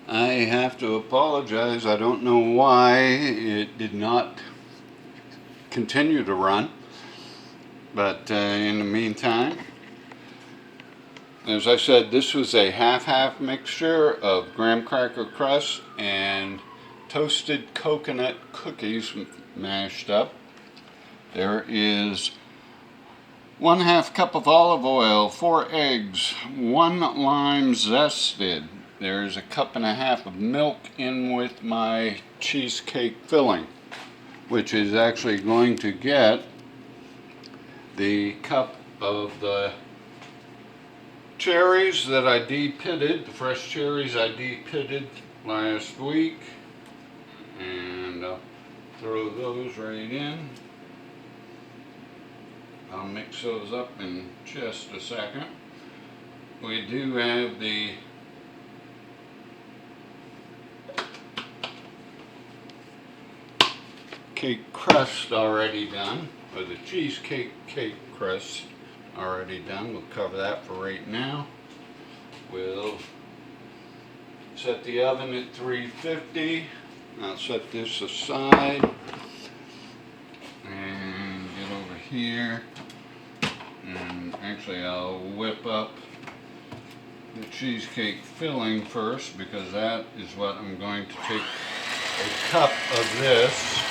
I have to apologize. I don't know why it did not continue to run. But in the meantime, as I said, this was a half-half mixture of graham cracker crust and toasted coconut cookies mashed up. There is 1/2 cup of olive oil, 4 eggs, 1 lime zested. There's 1.5 cups of milk in with my cheesecake filling, which is actually going to get the cup of the cherries that I de-pitted, the fresh cherries I de-pitted last week, and I'll throw those right in. I'll mix those up in just a second. We do have the cake crust already done, or the cheesecake cake crust already done. We'll cover that for right now. We'll set the oven at 350. I'll set this aside and get over here, and actually I'll whip up the cheesecake filling first, because that is what I'm going to take a cup of this.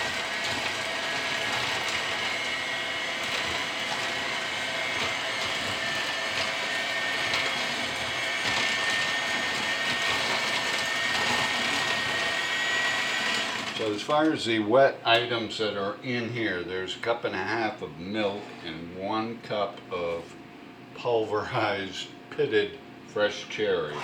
So as far as the wet items that are in here, there's 1.5 cups of milk and 1 cup of pulverized pitted fresh cherries.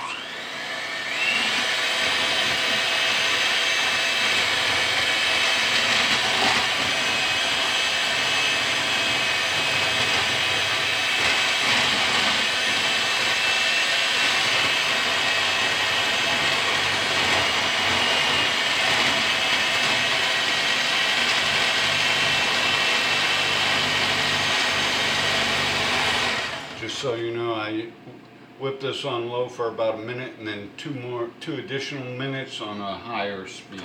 So you know, I whip this on low for about a minute, and then two additional minutes on a higher speed.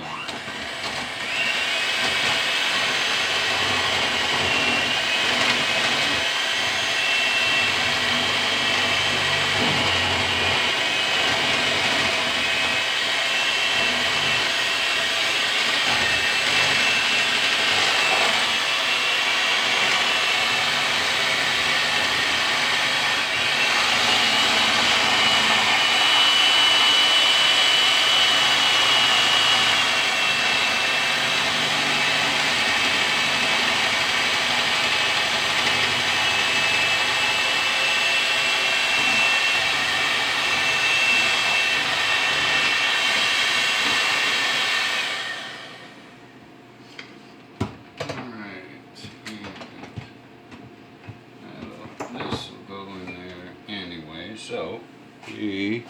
So we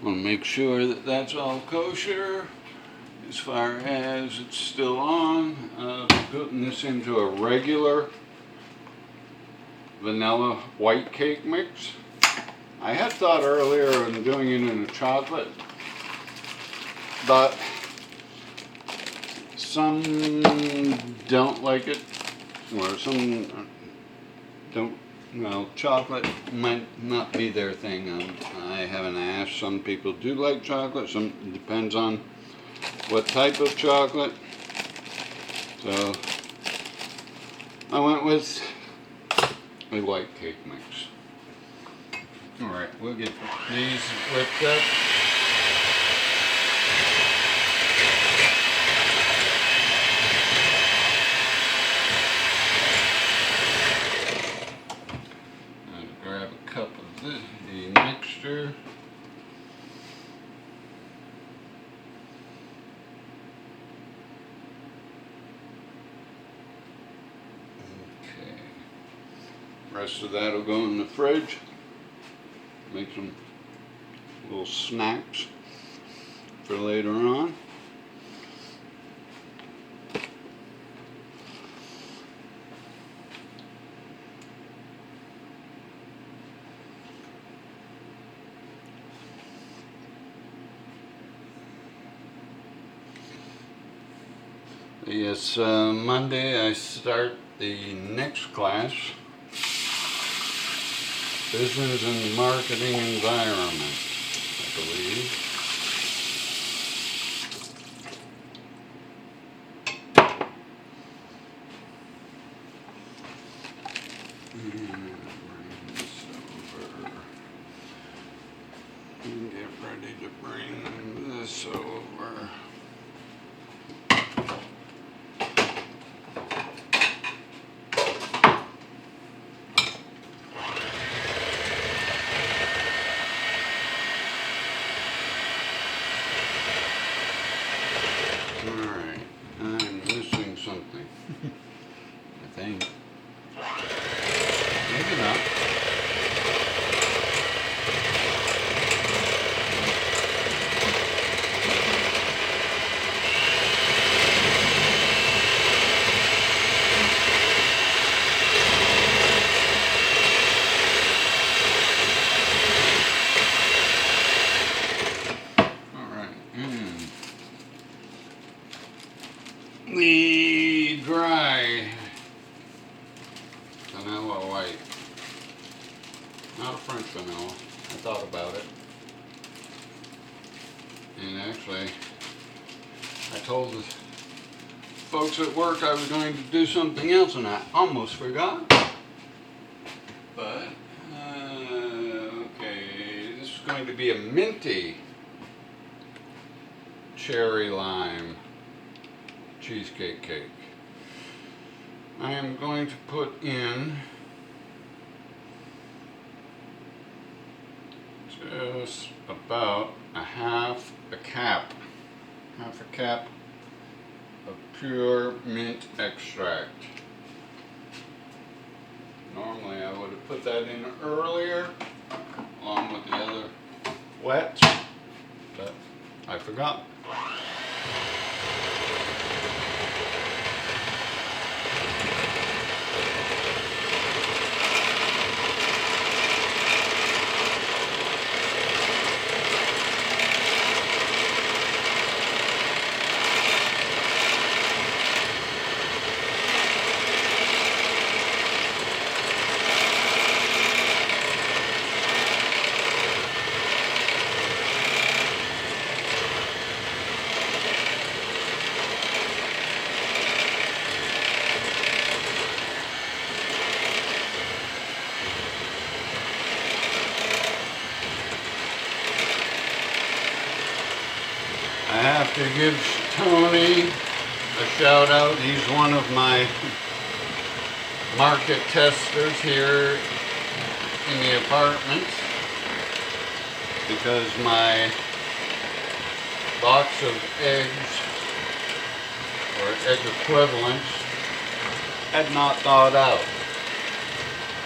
want to make sure that that's all kosher. As far as it's still on, putting this into a regular vanilla white cake mix. I had thought earlier of doing it in a chocolate, but some don't like it, or some don't. Well, chocolate might not be their thing. I haven't asked. Some people do like chocolate. Some, it depends on what type of chocolate. So I went with a white cake mix. Alright, we'll get these whipped up. Grab a cup of the mixture. Okay. Rest of that will go in the fridge. Make some little snacks for later on. It's Monday. I start the next class, Business and Marketing Environment, I believe. And get ready to bring this over. Alright, I'm missing something. I think. Maybe not. The dry vanilla white, not a French vanilla. I thought about it, and actually I told the folks at work I was going to do something else, and I almost forgot. But okay, this is going to be a minty cherry lime cheesecake cake. I am going to put in just about half a cap of pure mint extract. Normally I would have put that in earlier along with the other wet, but I forgot. I have to give Tony a shout out. He's one of my market testers here in the apartment, because my box of eggs or egg equivalents had not thawed out.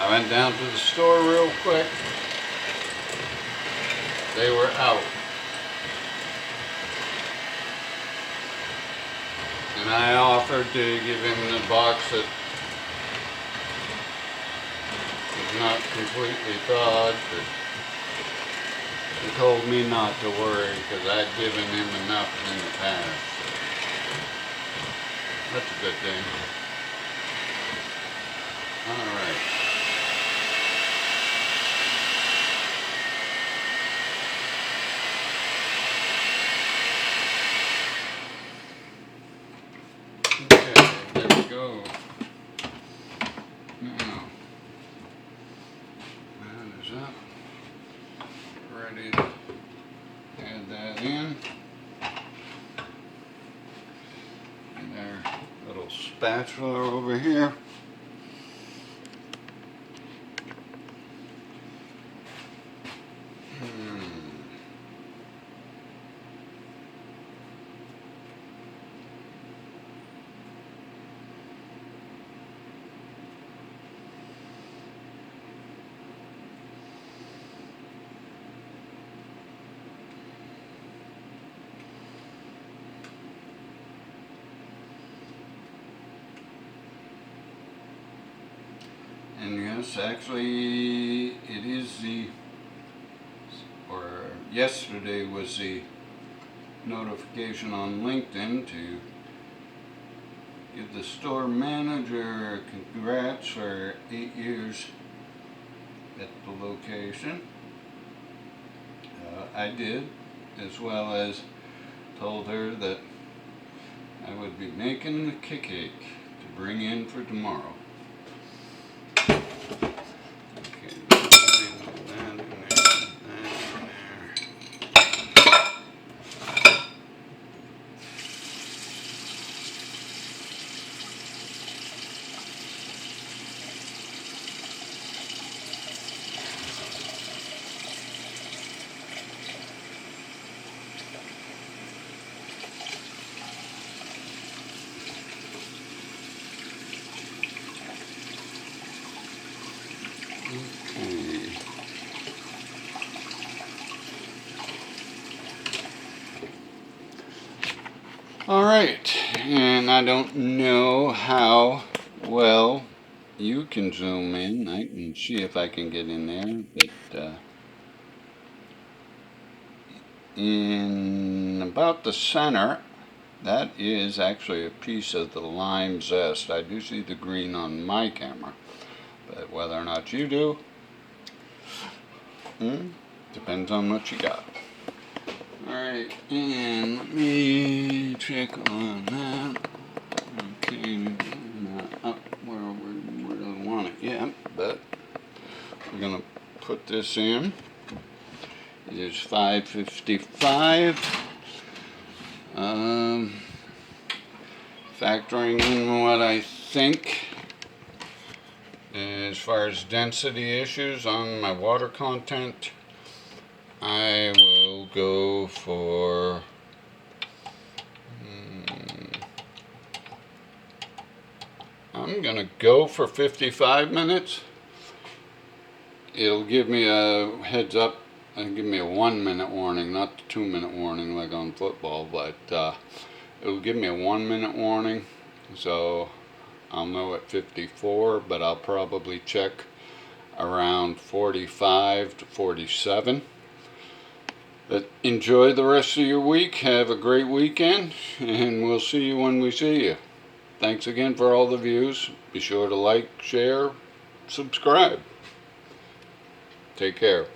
I went down to the store real quick. They were out. And I offered to give him the box that was not completely thawed, but he told me not to worry because I'd given him enough in the past. That's a good thing. All right. Okay, there we go. Now, that is up. Ready to add that in. And our little spatula over here. And yes, actually, it is yesterday was the notification on LinkedIn to give the store manager congrats for 8 years at the location. I did, as well as told her that I would be making the cake to bring in for tomorrow. Okay, that in there, that in there. Okay. All right, and I don't know how well you can zoom in. I can see if I can get in there, but in about the center, that is actually a piece of the lime zest. I do see the green on my camera, but whether or not you do, depends on what you got. Alright, and let me check on that. Okay, not up where I want it yet, but we're going to put this in. It is 5:55. Factoring in what I think as far as density issues on my water content, I will go for I'm gonna go for 55 minutes. It'll give me a heads up and give me a 1 minute warning, not the 2 minute warning like on football, but it'll give me a 1 minute warning, so I'll know at 54, but I'll probably check around 45 to 47. But enjoy the rest of your week. Have a great weekend, and we'll see you when we see you. Thanks again for all the views. Be sure to like, share, subscribe. Take care.